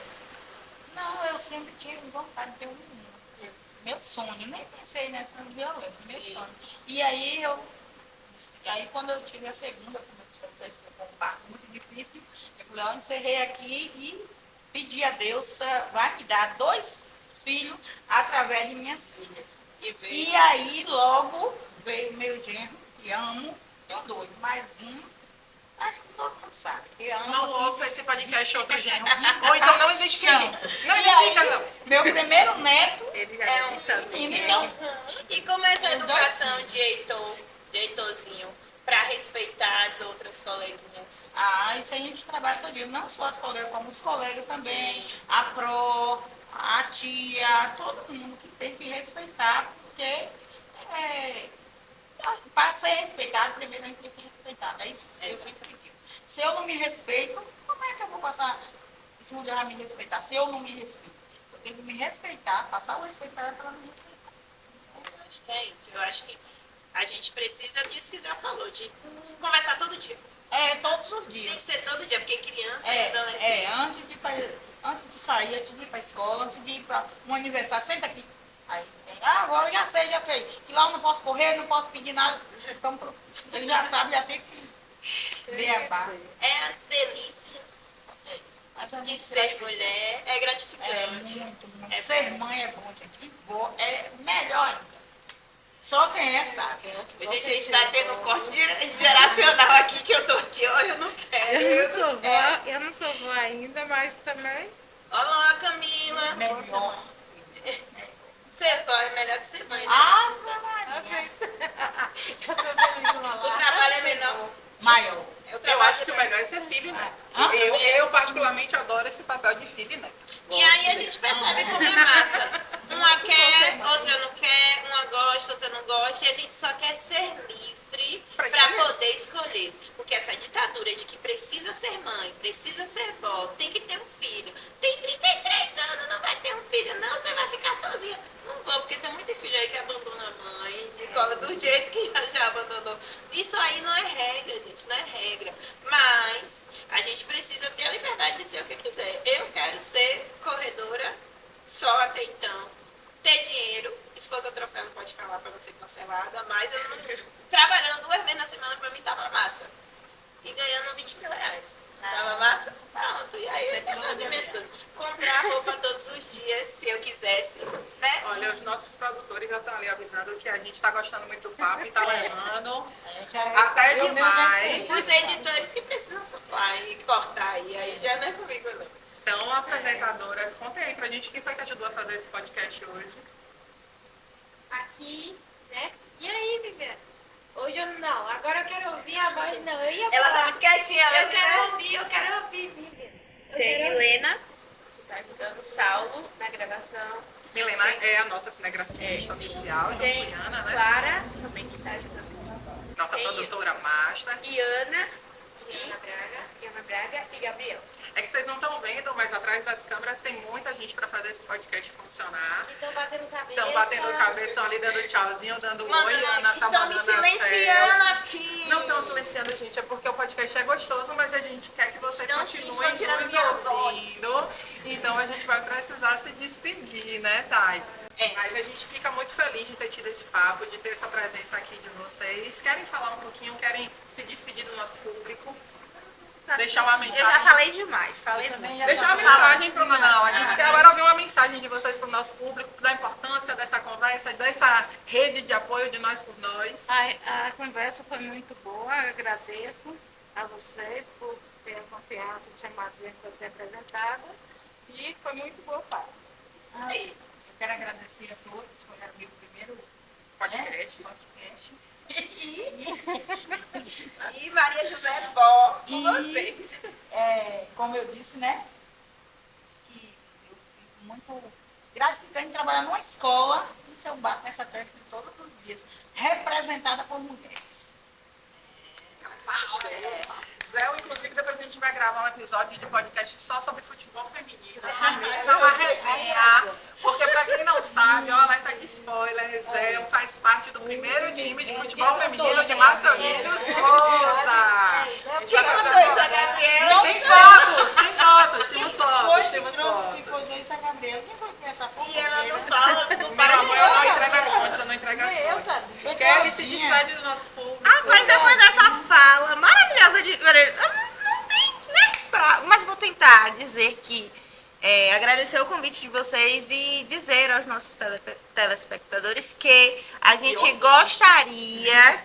Não, eu sempre tive vontade de ter um menino. Meu sonho, nem pensei nessa violência, meu Sim. sonho. E aí quando eu tive a segunda, como eu disse a vocês, que foi um parto muito difícil, eu falei, ó, encerrei aqui e pedi a Deus, vai me dar 2 filhos através de minhas filhas. E aí logo veio meu genro, que amo, tenho 2, mais um, acho que todo mundo sabe. Que amo, Não assim, ouça esse podcast outro genro. Ou então não identifique. Não E identifica, aí, não. meu primeiro neto Ele já É deve um saber. menino. Então, E como é essa Tem 2 educação filhos. de Heitorzinho para respeitar as outras coleguinhas? Isso aí a gente trabalha todo dia, não só as colegas, como os colegas também, Sim. a pró, a tia, todo mundo que tem que respeitar, porque para ser respeitado, primeiro a gente tem que respeitar, é isso que eu sempre digo. Se eu não me respeito, como é que eu vou passar as mulheres a me respeitar? Se eu não me respeito, eu tenho que me respeitar, passar o respeito para ela para ela me respeitar. Eu acho que é isso. Eu acho que a gente precisa disso que já falou, de conversar todo dia. Todos os dias. Tem que ser todo dia, porque criança e adolescente. Antes de sair, antes de ir para a escola, antes de ir para um aniversário, senta aqui. Aí, eu já sei. Que lá eu não posso correr, não posso pedir nada. Então, ele já sabe, já tem esse beabá. É as delícias de ser mulher, é gratificante. Muito. Ser mãe é bom, gente. E vó é melhor ainda. Só quem é sabe. Gente, a gente tá tendo um corte geracional aqui, que eu tô aqui, ó, eu não quero. Eu não sou vó ainda, mas também. Olá, Camila. Melhor. Ser vó é melhor que ser mãe, né? Eu tô feliz O trabalho é menor. Maior. Eu acho que o melhor é ser filho e neto. Eu particularmente adoro esse papel de filho e neto. E aí a gente percebe como é massa. Uma quer, outra não quer, uma gosta, outra não gosta, e a gente só quer ser livre Pra para escolher. poder escolher. Porque essa ditadura de que precisa ser mãe, precisa ser vó, tem que ter um filho. Tem 33 anos, não vai ter um filho, não, você vai ficar sozinha. Não vou, porque tem muito filho aí que abandona a mãe, do jeito que já abandonou. Isso aí não é regra, gente, não é regra. Mas a gente precisa ter a liberdade de ser o que quiser. Eu quero ser corredora só até então. Ter dinheiro, esposa troféu não pode falar para não ser cancelada, mas eu não. Trabalhando 2 vezes na semana pra mim tava massa. E ganhando 20 mil reais. Tava massa? Pronto. E aí eu ia fazer minhas coisas. Comprar roupa todos os dias, se eu quisesse, né? Olha, os nossos produtores já estão ali avisando que a gente está gostando muito do papo e tá levando. Até Eu mesmo demais. deve ser Os editores que precisam falar e cortar aí já não é comigo, não. Então, apresentadoras, contem aí pra gente o que foi que ajudou a fazer esse podcast hoje. Aqui, né? E aí, Viviane? Hoje eu não, agora eu quero ouvir a voz, não, eu ia Ela falar. tá muito quietinha, Eu né? quero ouvir, Viviane. Eu Tem quero Milena, que tá ajudando o Saulo na gravação. Milena é a nossa cinegrafista oficial, Tem Juliana, né? Clara, também que tá ajudando na gravação. Nossa Tem produtora master. Iana Braga e Gabriel. É que vocês não estão vendo, mas atrás das câmeras tem muita gente para fazer esse podcast funcionar. Então batendo cabeça. Estão batendo cabeça, estão ali dando tchauzinho, dando Mano, oi. Ana tá estão me mandando a silenciando selfie. aqui. Não estão silenciando, gente, é porque o podcast é gostoso, mas a gente quer que vocês Estão sim, continuem estão tirando nos minha ouvindo. Então a gente vai precisar se despedir, né, Thay? Mas a gente fica muito feliz de ter tido esse papo, de ter essa presença aqui de vocês. Querem falar um pouquinho, querem se despedir do nosso público? Deixar uma Eu mensagem. já falei demais, falei muito. Deixar uma mensagem para o Não, a gente quer agora ouvir uma mensagem de vocês para o nosso público, da importância dessa conversa, dessa rede de apoio de nós por nós. A conversa foi muito boa, eu agradeço a vocês por ter a confiança de chamar a gente para ser apresentada. E foi muito boa, pai. Eu quero agradecer a todos, foi meu primeiro Podcast. podcast. E Maria José Vó, com E- vocês. Como eu disse, né? Que eu fico muito gratificante trabalhar numa escola, isso eu bato nessa tecla todos os dias, representada por mulheres. Zé, inclusive, depois a gente vai gravar um episódio de podcast só sobre futebol feminino. É uma resenha. Porque, pra quem não sabe, ó, alerta de spoiler, Zé faz parte do primeiro time de futebol feminino de Marcelino Souza. Quem contou isso, a Gabriela? Tem fotos, tem fotos, Quem temos foi fotos, que temos trouxe fotos. que pôs isso a Gabriela? Quem foi que essa foto? E ela não fala, não Meu para amor, eu não entrego as fontes, eu não entrego as fontes. Eu Kelly se todinha. despede do nosso público. Mas depois dessa fala maravilhosa de. Eu não tem nem mas vou tentar dizer que agradecer o convite de vocês e dizer aos nossos telespectadores que a gente gostaria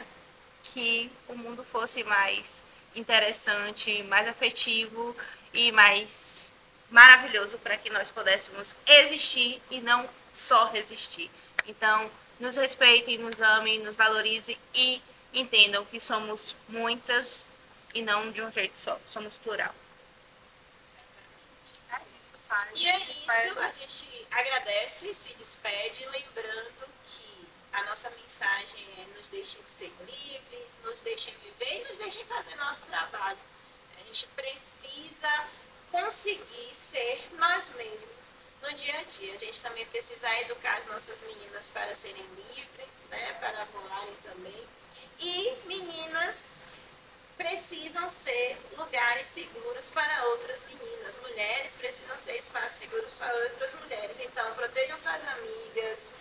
que o mundo fosse mais interessante, mais afetivo e mais maravilhoso para que nós pudéssemos existir e não só resistir. Então, nos respeitem, nos amem, nos valorizem e entendam que somos muitas e não de um jeito só, somos plural. É isso, tá? E é Se despede. isso, a gente agradece, se despede, lembrando que a nossa mensagem é nos deixem ser livres, nos deixem viver e nos deixem fazer nosso trabalho. A gente precisa conseguir ser nós mesmos no dia a dia. A gente também precisa educar as nossas meninas para serem livres, né, para voarem também. E meninas precisam ser lugares seguros para outras meninas. Mulheres precisam ser espaços seguros para outras mulheres. Então, protejam suas amigas.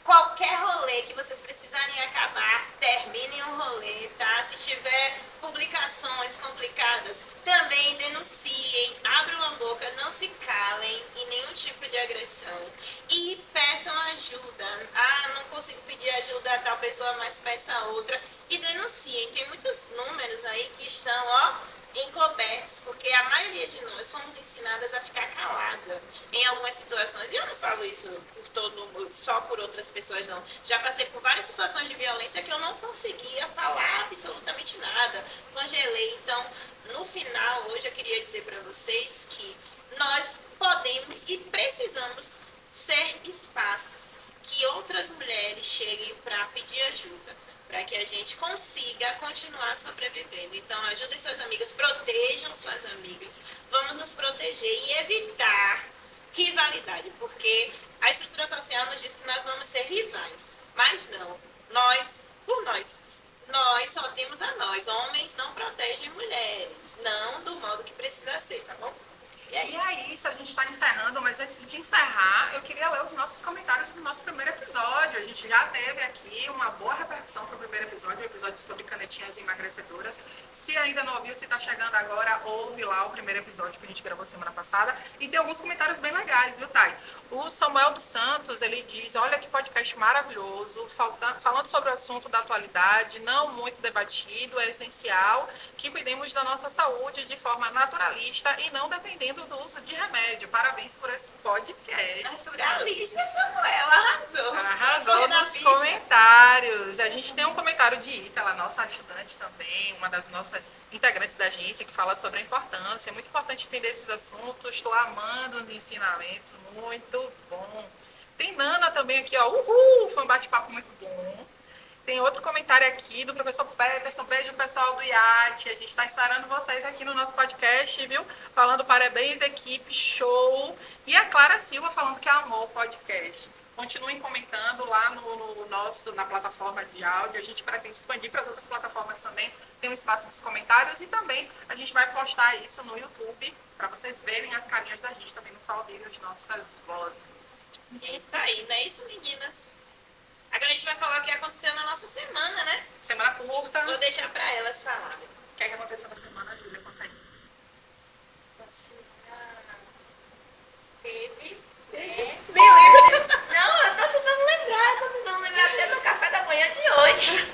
Qualquer rolê que vocês precisarem acabar, terminem o rolê, tá? Se tiver publicações complicadas, também denunciem, abram a boca, não se calem em nenhum tipo de agressão e peçam ajuda. Ah, não consigo pedir ajuda a tal pessoa, mas peça a outra e denunciem. Tem muitos números aí que estão, ó, encobertos, porque a maioria de nós fomos ensinadas a ficar calada em algumas situações. E eu não falo isso por só por outras pessoas, não. Já passei por várias situações de violência que eu não conseguia falar absolutamente nada. Congelei. Então, no final, hoje eu queria dizer para vocês que nós podemos e precisamos ser espaços que outras mulheres cheguem para pedir ajuda, para que a gente consiga continuar sobrevivendo. Então, ajudem suas amigas, protejam suas amigas, vamos nos proteger e evitar rivalidade, porque a estrutura social nos diz que nós vamos ser rivais, mas não, nós só temos a nós, homens não protegem mulheres, não do modo que precisa ser, tá bom? E é isso, a gente está encerrando, mas antes de encerrar, eu queria ler os nossos comentários do nosso primeiro episódio. A gente já teve aqui uma boa repercussão para o primeiro episódio, o episódio sobre canetinhas emagrecedoras. Se ainda não ouviu, se está chegando agora, ouve lá o primeiro episódio que a gente gravou semana passada. E tem alguns comentários bem legais, viu, Thay? O Samuel dos Santos, ele diz, olha que podcast maravilhoso, falando sobre o assunto da atualidade, não muito debatido, é essencial que cuidemos da nossa saúde de forma naturalista e não dependendo do uso de remédio. Parabéns por esse podcast. Naturalista, Samuel, arrasou. Arrasou nos comentários. A gente tem um comentário de Ítala, nossa estudante também, uma das nossas integrantes da agência, que fala sobre a importância. É muito importante entender esses assuntos. Estou amando os ensinamentos. Muito bom. Tem Nana também aqui, ó. Uhul! Foi um bate-papo muito bom. Tem outro comentário aqui do professor Peterson. Beijo, pessoal do IAT. A gente está esperando vocês aqui no nosso podcast, viu? Falando parabéns, equipe, show. E a Clara Silva falando que amou o podcast. Continuem comentando lá na plataforma de áudio. A gente pretende expandir para as outras plataformas também. Tem um espaço nos comentários e também a gente vai postar isso no YouTube para vocês verem as carinhas da gente também, não só ouvirem as nossas vozes. É isso aí, não é isso, meninas? Agora a gente vai falar o que aconteceu na nossa semana, né? Semana curta. Vou deixar para elas falarem. O que é que aconteceu na semana, Júlia? Conta aí. Teve. Nem lembro. Não, eu tô tentando lembrar. Teve o café da manhã de hoje.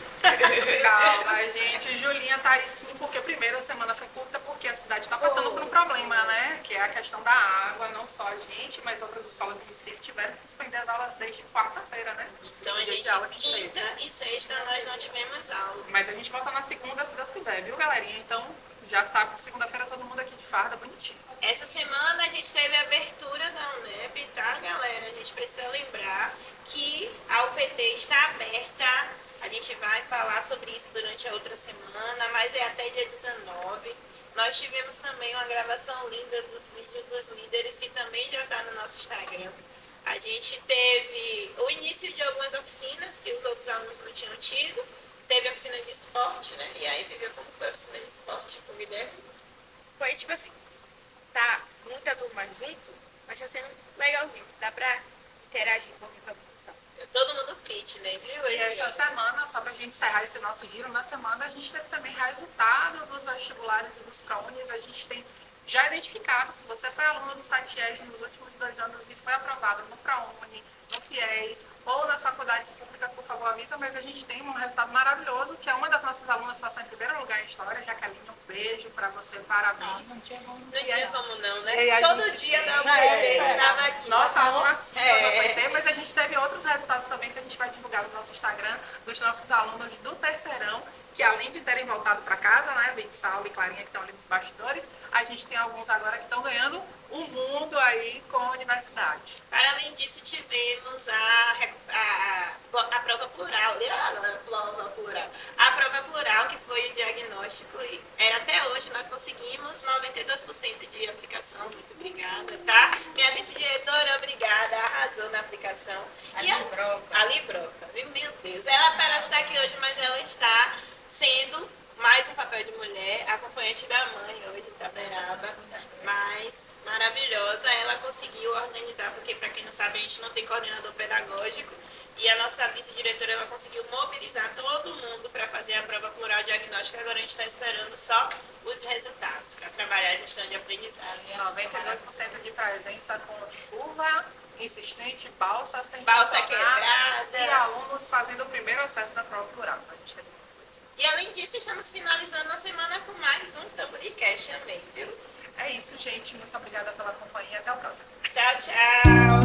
Calma, gente. Julinha tá aí sim, porque a primeira semana foi curta, porque a cidade está passando por um problema, né? Que é a questão da água. Não só a gente, mas outras escolas do distrito tiveram que suspender as aulas desde quarta-feira, né? Então, a gente, quinta e sexta, nós não tivemos aula. Mas a gente volta na segunda, se Deus quiser, viu, galerinha? Então, já sabe que segunda-feira todo mundo aqui de farda, bonitinho. Essa semana a gente teve a abertura da UNEB, tá, galera? A gente precisa lembrar que a UPT está aberta. A gente vai falar sobre isso durante a outra semana, mas é até dia 19. Nós tivemos também uma gravação linda dos vídeos dos líderes, que também já está no nosso Instagram. A gente teve o início de algumas oficinas que os outros alunos não tinham tido. Teve a oficina de esporte, né? E aí, Vivian, como foi a oficina de esporte com o Guilherme? Foi tipo assim, tá muita turma junto, mas tá sendo legalzinho. Dá pra interagir um pouquinho com a questão. Todo mundo fitness, viu? E essa semana, só pra gente encerrar esse nosso giro, na semana a gente teve também resultado dos vestibulares e dos ProUnis. A gente tem já identificado, se você foi aluno do SATIES nos últimos 2 anos e foi aprovado no ProUni, no FIES ou nas faculdades públicas, por favor, avisa, mas a gente tem um resultado maravilhoso, que é uma das nossas alunas passou em primeiro lugar em História. Jaqueline, um beijo pra você, parabéns. Não tinha como não, né? E a Todo gente dia da já era UPT esperado. estava aqui. Nossa aluna sim, É. vai ter, mas a gente teve outros resultados também que a gente vai divulgar no nosso Instagram, dos nossos alunos do terceirão, que além de terem voltado para casa, né, Bem Saulo e Clarinha, que estão ali nos bastidores, a gente tem alguns agora que estão ganhando o mundo aí com a universidade. Para além disso, tivemos a prova plural, a prova plural, que foi o diagnóstico, e era até hoje, nós conseguimos 92% de aplicação, muito obrigada, tá? Minha vice-diretora, obrigada, arrasou na aplicação. A Libroca, meu Deus, ela para estar aqui hoje, mas ela está sendo mais um papel de mulher, acompanhante da mãe hoje em Itaberaba, mas maravilhosa. Ela conseguiu organizar, porque para quem não sabe, a gente não tem coordenador pedagógico, E a nossa vice-diretora ela conseguiu mobilizar todo mundo para fazer a prova plural diagnóstica. Agora a gente está esperando só os resultados para trabalhar a gestão de aprendizagem. 92% de presença com chuva insistente, balsa sem Balsa funcionar, quebrada. e alunos fazendo o primeiro acesso da prova plural. A gente teve muita coisa. E além disso, estamos finalizando a semana com mais um Tamboricast também, viu? É isso, gente. Muito obrigada pela companhia. Até o próximo. Tchau, tchau!